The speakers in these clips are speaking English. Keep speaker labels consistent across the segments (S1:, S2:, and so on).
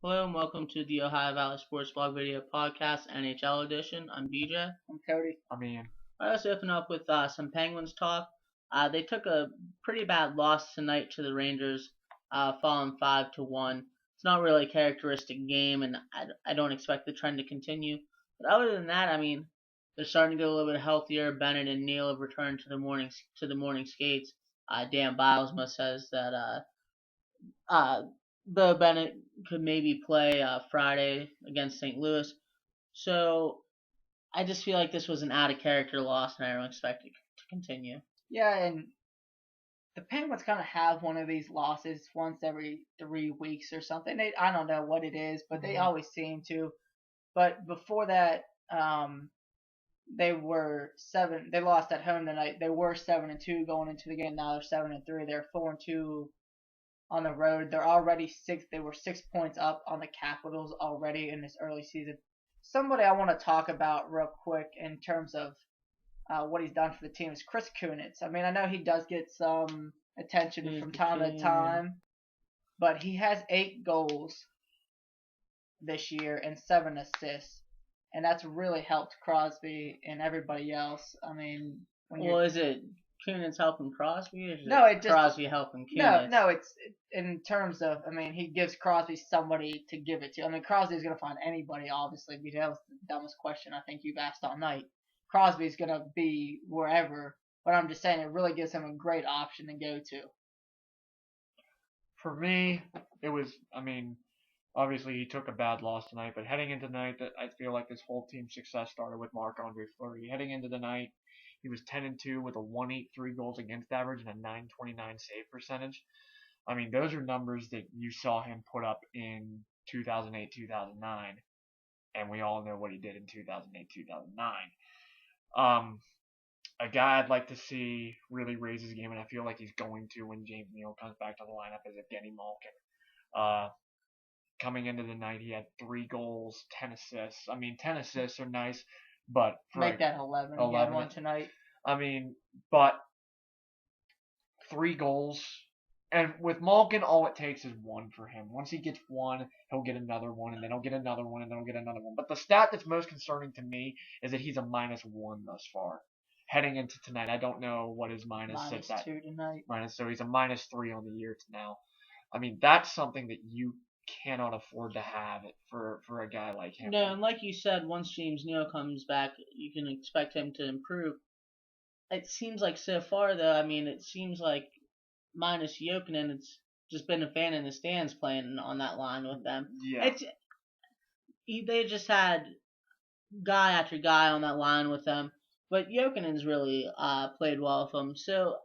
S1: Hello and welcome to the Ohio Valley Sports Blog Video Podcast NHL edition. I'm BJ.
S2: I'm Cody.
S3: I'm Ian.
S1: Let's open up with some Penguins talk. They took a pretty bad loss tonight to the Rangers, falling 5-1. It's not really a characteristic game, and I don't expect the trend to continue. But other than that, they're starting to get a little bit healthier. Bennett and Neal have returned to the morning skates. Dan Bilesma says that Bill Bennett could maybe play Friday against St. Louis. So I just feel like this was an out of character loss, and I don't expect it to continue.
S2: Yeah, and the Penguins kind of have one of these losses once every 3 weeks or something. I don't know what it is, but they always seem to. But before that, they were seven. They lost at home tonight. They were 7-2 going into the game. Now they're 7-3. They're 4-2 on the road. They're already six. They were 6 points up on the Capitals already in this early season. Somebody I want to talk about real quick in terms of what he's done for the team is Chris Kunitz. I know he does get some attention from time to time, but he has 8 goals this year and 7 assists, and that's really helped Crosby and everybody else.
S1: Is it Kunitz helping Crosby, or is
S2: it just
S1: Crosby helping Kunitz?
S2: No, it's in terms of, he gives Crosby somebody to give it to. Crosby's going to find anybody, obviously, because that was the dumbest question I think you've asked all night. Crosby's going to be wherever, but I'm just saying it really gives him a great option to go to.
S3: For me, it was, obviously he took a bad loss tonight, but heading into tonight, I feel like this whole team's success started with Marc-Andre Fleury. Heading into the night, he was 10-2 with a 1.83 goals against average and a 9.29 save percentage. Those are numbers that you saw him put up in 2008-2009, and we all know what he did in 2008-2009. A guy I'd like to see really raise his game, and I feel like he's going to when James Neal comes back to the lineup, is Evgeny Malkin. Coming into the night, he had 3 goals, 10 assists. 10 assists are nice, but
S2: make that 11. He had one tonight.
S3: But 3 goals. And with Malkin, all it takes is 1 for him. Once he gets 1, he'll get another 1, and then he'll get another 1, and then he'll get another 1. But the stat that's most concerning to me is that he's a -1 thus far. Heading into tonight, I don't know what his minus sits at.
S2: -2 tonight.
S3: So he's a -3 on the year now. That's something that you cannot afford to have it for a guy like him.
S1: No, and like you said, once James Neal comes back, you can expect him to improve. It seems like so far, though, it seems like minus Jokinen, it's just been a fan in the stands playing on that line with them.
S3: Yeah.
S1: They just had guy after guy on that line with them, but Jokinen's really played well with them. So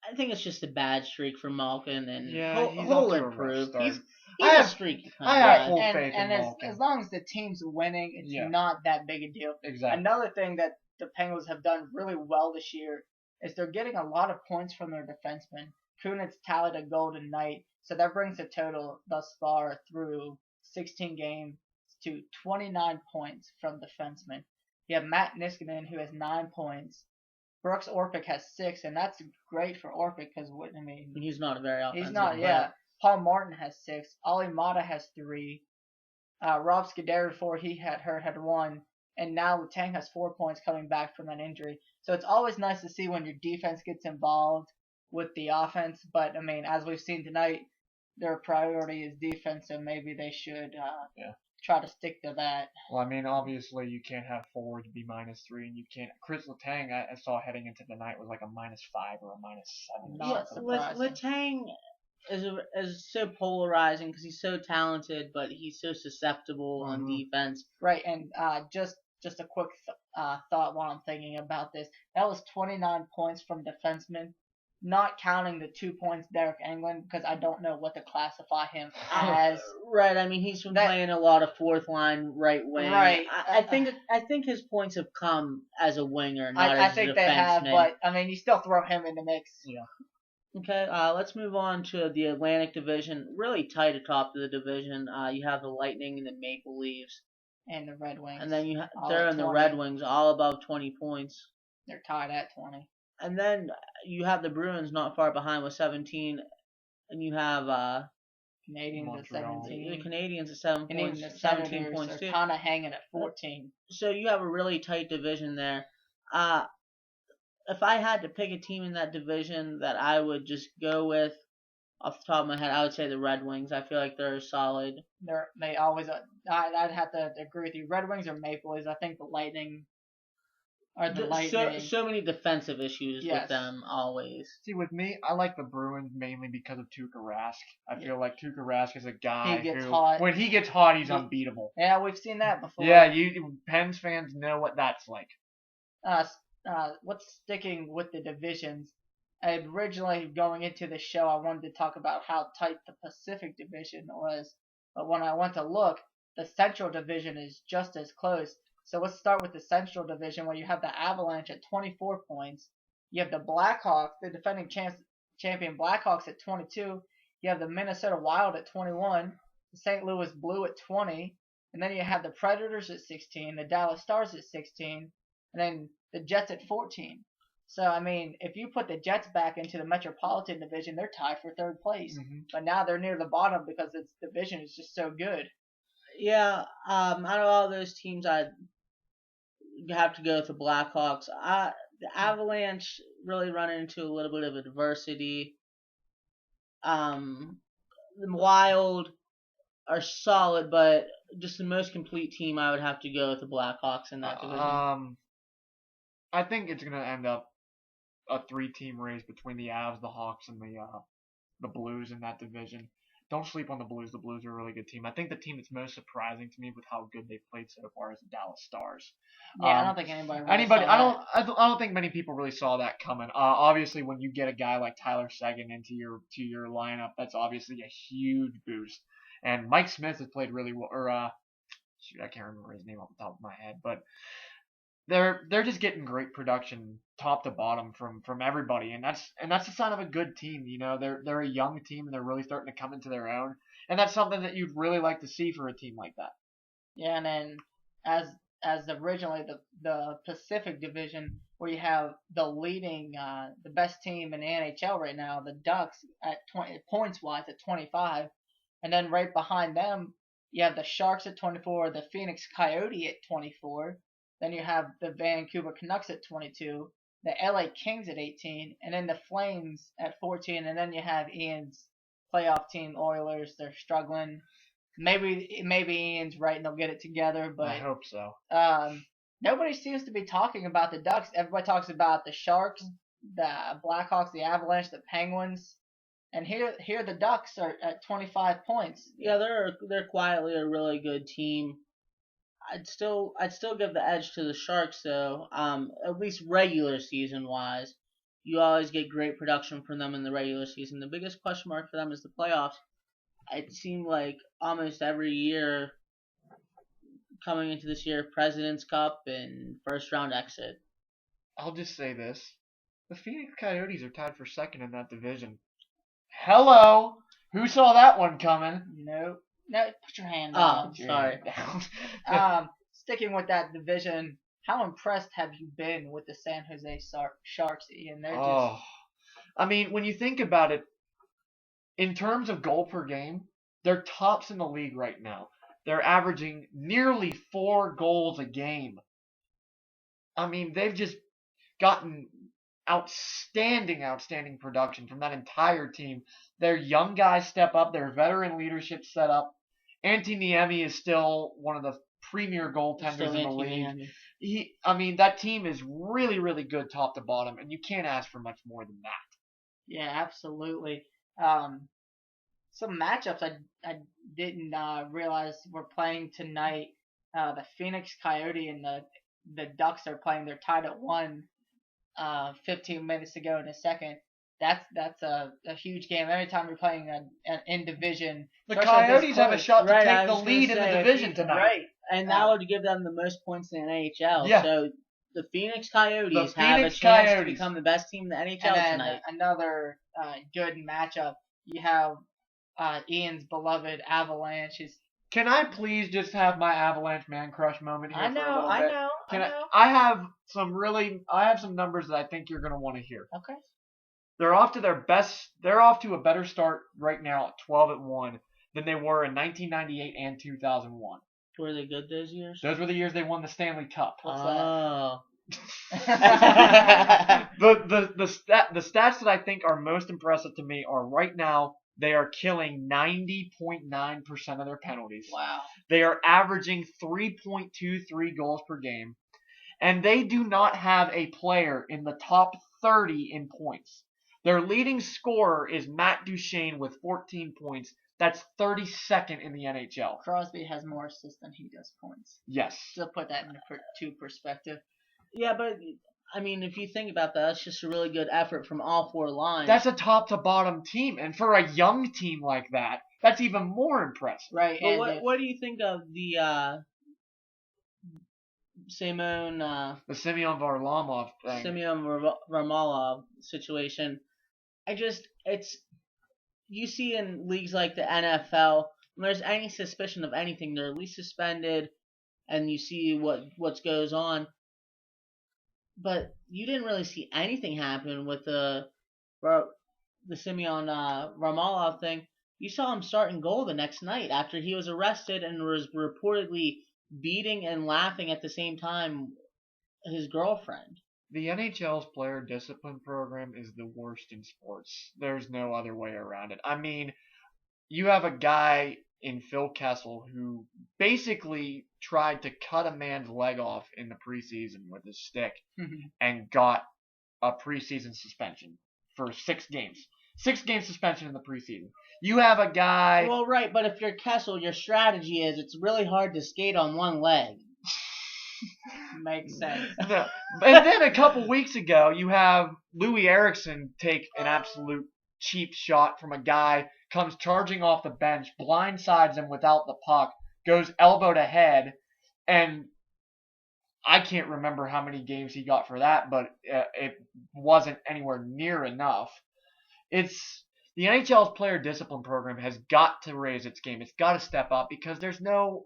S1: I think it's just a bad streak for Malkin, and he'll improve. He's a streaky kind
S3: I
S1: of
S3: have full
S1: guy.
S3: faith in
S2: And
S3: Malkin.
S2: as long as the team's winning, it's not that big a deal.
S3: Exactly.
S2: Another thing that the Penguins have done really well this year is they're getting a lot of points from their defensemen. Kunitz tallied a goal tonight, so that brings the total thus far through 16 games to 29 points from defensemen. You have Matt Niskanen, who has 9 points. Brooks Orpik has 6, and that's great for Orpik because,
S1: he's not a very offensive
S2: he's not,
S1: player.
S2: Paul Martin has 6. Olli Mata has 3. Rob Scuderi, before he had hurt, had 1. And now Letang has 4 points coming back from that injury. So it's always nice to see when your defense gets involved with the offense. But, as we've seen tonight, their priority is defense, so maybe they should try to stick to that.
S3: Well, obviously you can't have forwards be -3, and you can't. Chris Letang, I saw heading into the night was like a -5 or a -7.
S2: Not surprising.
S1: Letang is so polarizing because he's so talented, but he's so susceptible on defense.
S2: Right, and just a quick thought while I'm thinking about this. That was 29 points from defensemen, not counting the 2 points Derek Englund, because I don't know what to classify him as.
S1: Right, he's been playing a lot of fourth line right wing.
S2: Right.
S1: I think his points have come as a winger, not as a defenseman.
S2: I think they have, but you still throw him in the mix.
S3: Yeah.
S1: Okay, let's move on to the Atlantic Division. Really tight atop of the division. You have the Lightning and the Maple Leafs.
S2: And the Red Wings.
S1: And then they're in the Red Wings, all above 20 points.
S2: They're tied at 20.
S1: And then you have the Bruins not far behind with 17. And you have
S2: Canadians at
S3: Montreal.
S1: The
S2: 17.
S1: Canadians at 7
S2: And even
S1: points,
S2: the
S1: 17
S2: Senators
S1: points
S2: are
S1: too.
S2: kind of hanging at 14.
S1: So you have a really tight division there. If I had to pick a team in that division that I would just go with off the top of my head, I would say the Red Wings. I feel like they're solid.
S2: They always. I'd have to agree with you. Red Wings or Maple Leafs. I think the Lightning are the Lightning.
S1: So many defensive issues
S2: Yes.
S1: with them always.
S3: See, with me, I like the Bruins mainly because of Tuukka Rask. I feel like Tuukka Rask is a guy
S2: He gets
S3: who,
S2: hot.
S3: when he gets hot, he's unbeatable.
S2: Yeah, we've seen that before.
S3: Yeah, Pens fans know what that's like.
S2: What's sticking with the divisions? Originally going into the show, I wanted to talk about how tight the Pacific Division was, but when I went to look, the Central Division is just as close. So let's start with the Central Division, where you have the Avalanche at 24 points. You have the Blackhawks, the defending champion Blackhawks at 22. You have the Minnesota Wild at 21, the St. Louis Blue at 20, and then you have the Predators at 16, the Dallas Stars at 16, and then the Jets at 14. So, I mean, if you put the Jets back into the Metropolitan Division, they're tied for third place.
S3: Mm-hmm.
S2: But now they're near the bottom because its division is just so good.
S1: Yeah, out of all those teams, I'd have to go with the Blackhawks. The Avalanche really run into a little bit of adversity. The Wild are solid, but just the most complete team, I would have to go with the Blackhawks in that division.
S3: I think it's gonna end up a 3-team race between the Avs, the Hawks, and the Blues in that division. Don't sleep on the Blues. The Blues are a really good team. I think the team that's most surprising to me with how good they've played so far is the Dallas Stars.
S2: Yeah, I don't think anybody. Really saw
S3: I don't think many people really saw that coming. Obviously, when you get a guy like Tyler Seguin into your lineup, that's obviously a huge boost. And Mike Smith has played really well. I can't remember his name off the top of my head, but they're just getting great production top to bottom from everybody, and that's a sign of a good team. You know, they're a young team and they're really starting to come into their own, and that's something that you'd really like to see for a team like that.
S2: Yeah, and then as originally the Pacific Division, where you have the leading the best team in the NHL right now, the Ducks at 20 points wise at 25, and then right behind them you have the Sharks at 24, the Phoenix Coyote at 24. Then you have the Vancouver Canucks at 22, the LA Kings at 18, and then the Flames at 14, and then you have Ian's playoff team, Oilers. They're struggling. Maybe Ian's right and they'll get it together, but
S3: I hope so.
S2: Nobody seems to be talking about the Ducks. Everybody talks about the Sharks, the Blackhawks, the Avalanche, the Penguins, and here the Ducks are at 25 points.
S1: Yeah, they're quietly a really good team. I'd still give the edge to the Sharks though. At least regular season wise, you always get great production from them in the regular season. The biggest question mark for them is the playoffs. It seemed like almost every year coming into this year, President's Cup and first round exit.
S3: I'll just say this: the Phoenix Coyotes are tied for second in that division. Hello, who saw that one coming?
S2: No, put your hand down.
S1: Oh, sorry.
S2: Sticking with that division, how impressed have you been with the San Jose Sharks, Ian? They're just...
S3: I mean, when you think about it, in terms of goal per game, they're tops in the league right now. They're averaging nearly 4 goals a game. I mean, they've just gotten outstanding production from that entire team. Their young guys step up. Their veteran leadership set up. Antti Niemi is still one of the premier goaltenders in the league. That team is really, really good top to bottom, and you can't ask for much more than that.
S2: Yeah, absolutely. Some matchups I didn't realize were playing tonight. The Phoenix Coyote and the Ducks are playing. They're tied at 1. 15 minutes to go in the second. That's a huge game. Every time you're playing an in division,
S3: the Coyotes have a shot to take the lead in the division tonight.
S1: Right, and that would give them the most points in the NHL.
S3: Yeah.
S1: So the Phoenix Coyotes have a chance to become the best team in the NHL tonight.
S2: Another good matchup. You have Ian's beloved Avalanche.
S3: Can I please just have my Avalanche man crush moment here
S2: I
S3: for a little bit?
S2: I know.
S3: I have some numbers that I think you're going to want to hear.
S2: Okay.
S3: They're off to a better start right now at 12-1 than they were in 1998 and 2001.
S1: Were they good those years?
S3: Those were the years they won the Stanley Cup.
S2: What's
S1: Oh.
S3: The stats that I think are most impressive to me are right now they are killing 90.9% of their penalties.
S2: Wow.
S3: They are averaging 3.23 goals per game. And they do not have a player in the top 30 in points. Their leading scorer is Matt Duchene with 14 points. That's 32nd in the NHL.
S2: Crosby has more assists than he does points.
S3: Yes.
S2: To put that into perspective.
S1: Yeah, but I mean, if you think about that, that's just a really good effort from all four lines.
S3: That's a top to bottom team, and for a young team like that, that's even more impressive.
S2: Right.
S1: But what do you think of the Semyon
S3: Varlamov thing?
S1: Semyon Varlamov situation? You see in leagues like the NFL, when there's any suspicion of anything, they're at least suspended, and you see what goes on. But you didn't really see anything happen with the Semyon Varlamov thing. You saw him start in goal the next night after he was arrested and was reportedly beating and laughing at the same time his girlfriend.
S3: The NHL's player discipline program is the worst in sports. There's no other way around it. I mean, you have a guy in Phil Kessel who basically tried to cut a man's leg off in the preseason with his stick and got a preseason suspension for 6 games. 6-game suspension in the preseason. You have a guy...
S1: Well, right, but if you're Kessel, your strategy is it's really hard to skate on one leg.
S2: Makes sense.
S3: No. And then a couple weeks ago, you have Louis Eriksson take an absolute cheap shot from a guy, comes charging off the bench, blindsides him without the puck, goes elbow to head, and I can't remember how many games he got for that, but it wasn't anywhere near enough. It's the NHL's player discipline program has got to raise its game. It's got to step up because there's no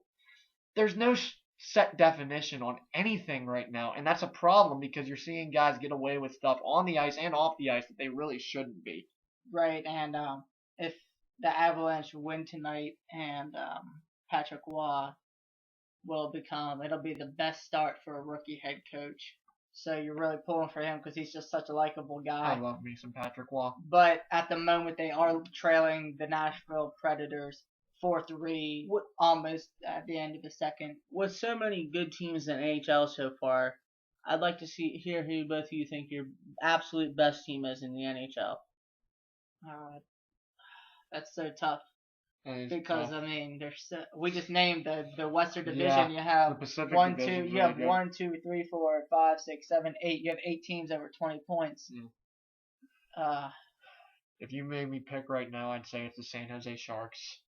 S3: set definition on anything right now, and that's a problem because you're seeing guys get away with stuff on the ice and off the ice that they really shouldn't be.
S2: Right, and if the Avalanche win tonight and Patrick Waugh it'll be the best start for a rookie head coach. So you're really pulling for him because he's just such a likable guy.
S3: I love me some Patrick Waugh.
S2: But at the moment, they are trailing the Nashville Predators 4-3, almost at the end of the second.
S1: With so many good teams in NHL so far, I'd like to hear who both of you think your absolute best team is in the NHL.
S2: That's so tough. Because
S3: tough.
S2: I mean, we just named the Western Division.
S3: Yeah,
S2: you have
S3: the Pacific
S2: 1, 2.
S3: Division's
S2: You have
S3: really good.
S2: 1, 2, 3, 4, 5, 6, 7, 8. You have 8 teams over 20 points.
S3: If you made me pick right now, I'd say it's the San Jose Sharks.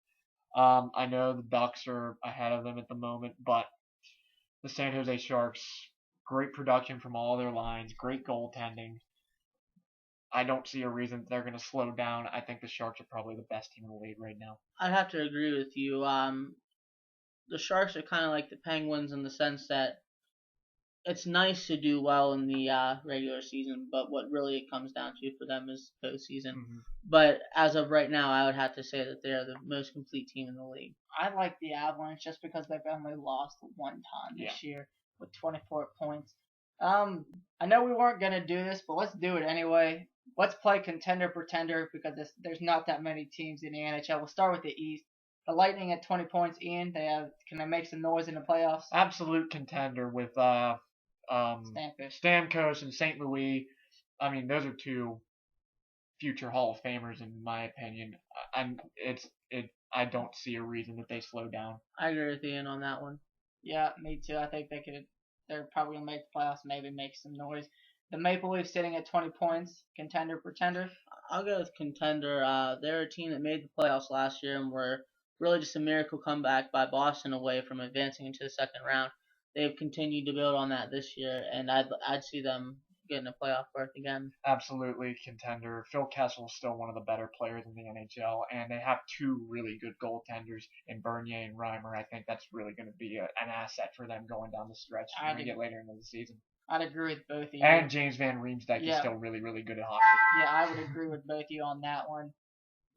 S3: I know the Ducks are ahead of them at the moment, but the San Jose Sharks, great production from all their lines, great goaltending. I don't see a reason they're going to slow down. I think the Sharks are probably the best team in the league right now.
S1: I'd have to agree with you. The Sharks are kind of like the Penguins in the sense that it's nice to do well in the regular season, but what really it comes down to for them is postseason.
S3: Mm-hmm.
S1: But as of right now, I would have to say that they're the most complete team in the league.
S2: I like the Avalanche just because they've only lost 1 time this year with 24 points. I know we weren't going to do this, but let's do it anyway. Let's play contender pretender because there's not that many teams in the NHL. We'll start with the East. The Lightning at 20 points. Ian, can they make some noise in the playoffs?
S3: Absolute contender with Stamkos and St. Louis. I mean, those are 2 future Hall of Famers in my opinion. I don't see a reason that they slow down.
S1: I agree with Ian on that one.
S2: Yeah, me too. I think they're probably gonna make the playoffs, maybe make some noise. The Maple Leafs sitting at 20 points. Contender, pretender?
S1: I'll go with contender. They're a team that made the playoffs last year and were really just a miracle comeback by Boston away from advancing into the second round. They've continued to build on that this year, and I'd see them getting a playoff berth again.
S3: Absolutely contender. Phil Kessel is still one of the better players in the NHL, and they have 2 really good goaltenders in Bernier and Reimer. I think that's really going to be an asset for them going down the stretch when we get later into the season.
S2: I'd agree with both of you.
S3: And James Van Riemsdyk is still really, really good at hockey.
S2: Yeah, I would agree with both of you on that one.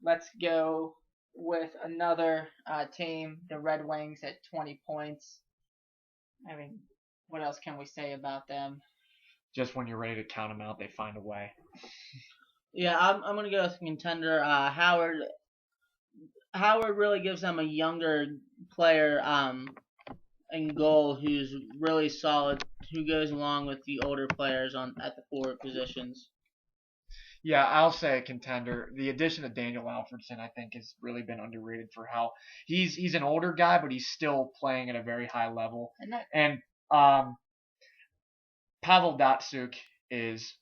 S2: Let's go with another team, the Red Wings, at 20 points. I mean, what else can we say about them?
S3: Just when you're ready to count them out, they find a way.
S1: Yeah, I'm gonna go with contender. Howard really gives them a younger player in goal who's really solid, who goes along with the older players at the forward positions.
S3: Yeah, I'll say a contender. The addition of Daniel Alfredson, I think, has really been underrated for how he's an older guy, but he's still playing at a very high level. And Pavel Datsuk is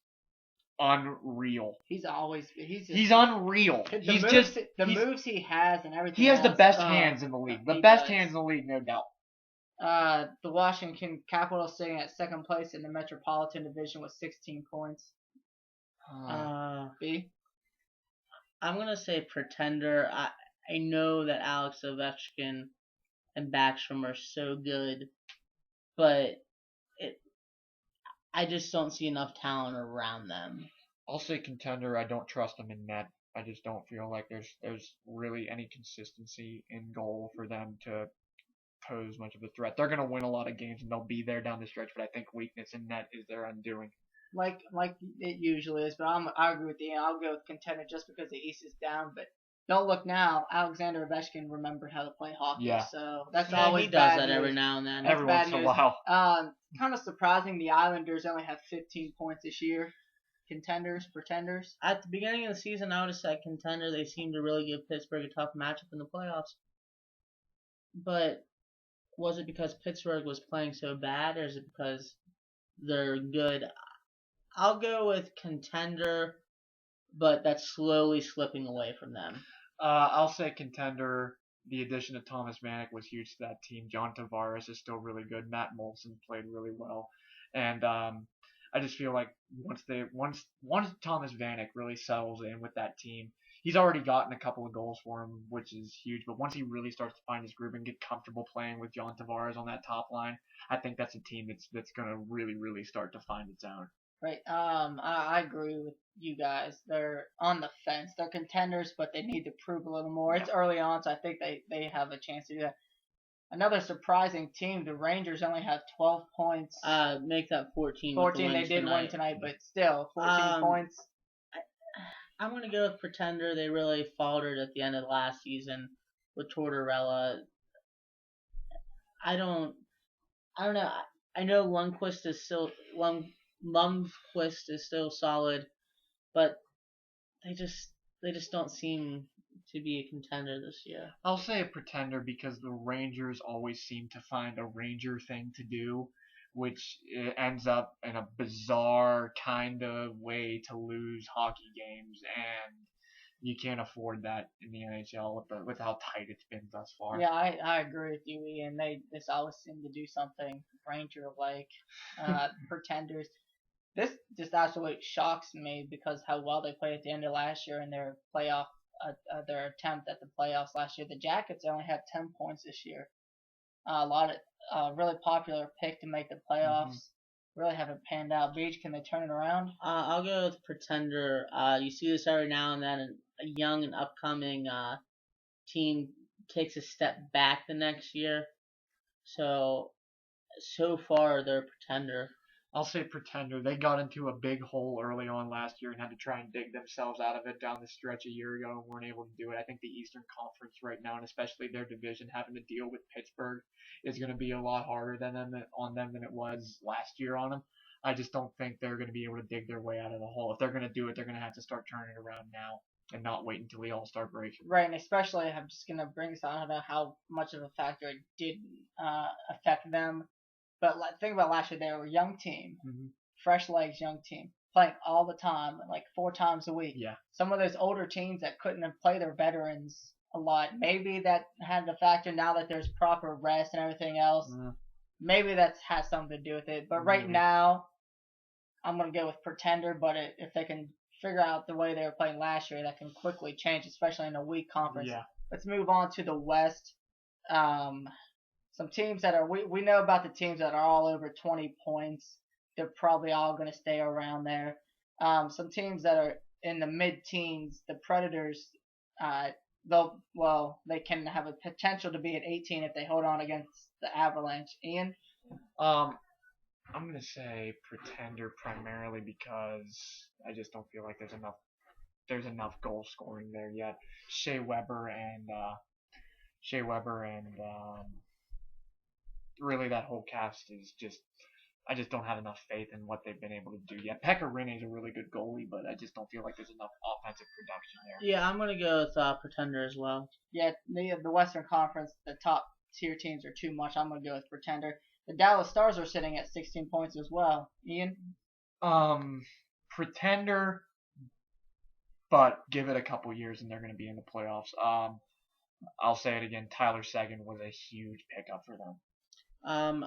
S3: unreal.
S2: He's
S3: unreal.
S2: The moves he has and everything.
S3: He has the
S2: else,
S3: best hands in the league. The best hands in the league, no doubt.
S2: The Washington Capitals sitting at second place in the Metropolitan Division with 16 points. B.
S1: I'm gonna say pretender. I know that Alex Ovechkin and Backstrom are so good, but I just don't see enough talent around them.
S3: I'll say contender. I don't trust them in net. I just don't feel like there's really any consistency in goal for them to pose much of a threat. They're gonna win a lot of games and they'll be there down the stretch, but I think weakness in net is their undoing.
S2: Like it usually is, but I agree with you. I'll go with contender just because the East is down. But don't look now. Alexander Ovechkin remembered how to play hockey, so that's always
S1: he does that
S2: news.
S1: every now and then.
S3: Every once in a while.
S2: Kind of surprising. The Islanders only have 15 points this year. Contenders, pretenders.
S1: At the beginning of the season, I would have said contender. They seemed to really give Pittsburgh a tough matchup in the playoffs. But was it because Pittsburgh was playing so bad, or is it because they're good? I'll go with contender, but that's slowly slipping away from them.
S3: I'll say contender. The addition of Thomas Vanek was huge to that team. John Tavares is still really good. Matt Molson played really well, and I just feel like once Thomas Vanek really settles in with that team, he's already gotten a couple of goals for him, which is huge. But once he really starts to find his groove and get comfortable playing with John Tavares on that top line, I think that's a team that's gonna really start to find its own.
S2: Right. I agree with you guys. They're on the fence. They're contenders, but they need to prove a little more. It's early on, so I think they have a chance to do that. Another surprising team, the Rangers only have 12 points.
S1: Make that 14.
S2: 14, they did win tonight, but still, 14 points.
S1: I'm going to go with pretender. They really faltered at the end of last season with Tortorella. I don't know. I know Lundqvist is still solid, but they just don't seem to be a contender this year.
S3: I'll say a pretender because the Rangers always seem to find a Ranger thing to do, which ends up in a bizarre kind of way to lose hockey games, and you can't afford that in the NHL with how tight it's been thus far.
S2: Yeah, I agree with you, Ian. They just always seem to do something Ranger-like. Pretenders. This just absolutely shocks me because how well they played at the end of last year in their playoff, their attempt at the playoffs last year. The Jackets only have 10 points this year. A lot of really popular pick to make the playoffs. Really haven't panned out. Beach, can they turn it around?
S1: I'll go with pretender. You see this every now and then. A young and upcoming team takes a step back the next year. So far they're a pretender.
S3: I'll say pretender. They got into a big hole early on last year and had to try and dig themselves out of it down the stretch a year ago and weren't able to do it. I think the Eastern Conference right now, and especially their division, having to deal with Pittsburgh is going to be a lot harder on them than it was last year on them. I just don't think they're going to be able to dig their way out of the hole. If they're going to do it, they're going to have to start turning it around now and not wait until the All-Star break.
S2: Right, and especially I'm just going to bring this on about how much of a factor it did affect them. But think about last year, they were a young team, fresh legs, young team, playing all the time, like 4 times a week.
S3: Yeah.
S2: Some of those older teams that couldn't play their veterans a lot, maybe that had a factor now that there's proper rest and everything else. Maybe that has something to do with it. But right now, I'm going to go with pretender, but if they can figure out the way they were playing last year, that can quickly change, especially in a weak conference.
S3: Yeah.
S2: Let's move on to the West. Some teams that are we know about the teams that are all over 20 points. They're probably all going to stay around there. Some teams that are in the mid-teens, the Predators, they can have a potential to be at 18 if they hold on against the Avalanche. Ian?
S3: Um, I'm gonna say pretender primarily because I just don't feel like there's enough goal scoring there yet. Shea Weber and really that whole cast is just I just don't have enough faith in what they've been able to do yet. Pekka Rinne is a really good goalie, but I just don't feel like there's enough offensive production there.
S1: Yeah, I'm gonna go with Pretender as well.
S2: Yeah, the Western Conference, the top tier teams are too much. I'm going to go with Pretender. The Dallas Stars are sitting at 16 points as well. Ian?
S3: Pretender, but give it a couple years and they're going to be in the playoffs. I'll say it again. Tyler Seguin was a huge pickup for them.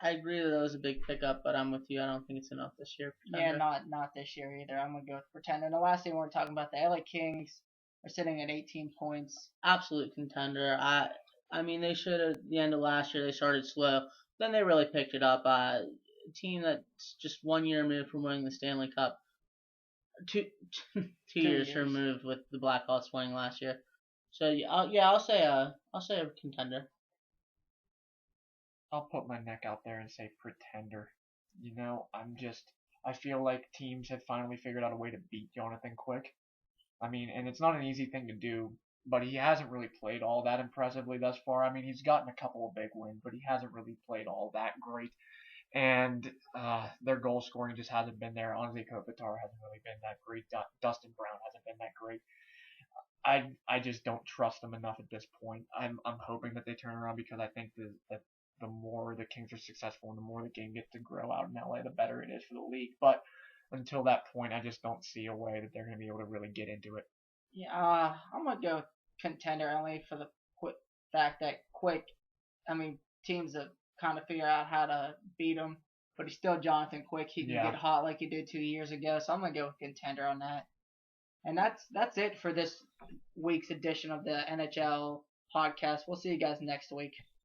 S1: I agree that was a big pickup, but I'm with you. I don't think it's enough this year.
S2: Yeah, not this year either. I'm going to go with Pretender. And the last thing we're talking about, the LA Kings are sitting at 18 points.
S1: Absolute contender. I mean, they should have, at the end of last year, they started slow. Then they really picked it up. A team that's just 1 year removed from winning the Stanley Cup. Two years removed with the Blackhawks winning last year. So I'll say a contender.
S3: I'll put my neck out there and say Pretender. I feel like teams have finally figured out a way to beat Jonathan Quick. I mean, and it's not an easy thing to do, but he hasn't really played all that impressively thus far. I mean, he's gotten a couple of big wins, but he hasn't really played all that great. And their goal scoring just hasn't been there. Anze Kopitar hasn't really been that great. Dustin Brown hasn't been that great. I just don't trust them enough at this point. I'm hoping that they turn around because I think that the more the Kings are successful and the more the game gets to grow out in LA, the better it is for the league. But until that point, I just don't see a way that they're going to be able to really get into it.
S2: Yeah, I'm going to go contender only for the fact that Quick, teams have kind of figured out how to beat him, but he's still Jonathan Quick. He can get hot like he did 2 years ago, so I'm going to go with contender on that. And that's it for this week's edition of the NHL podcast. We'll see you guys next week.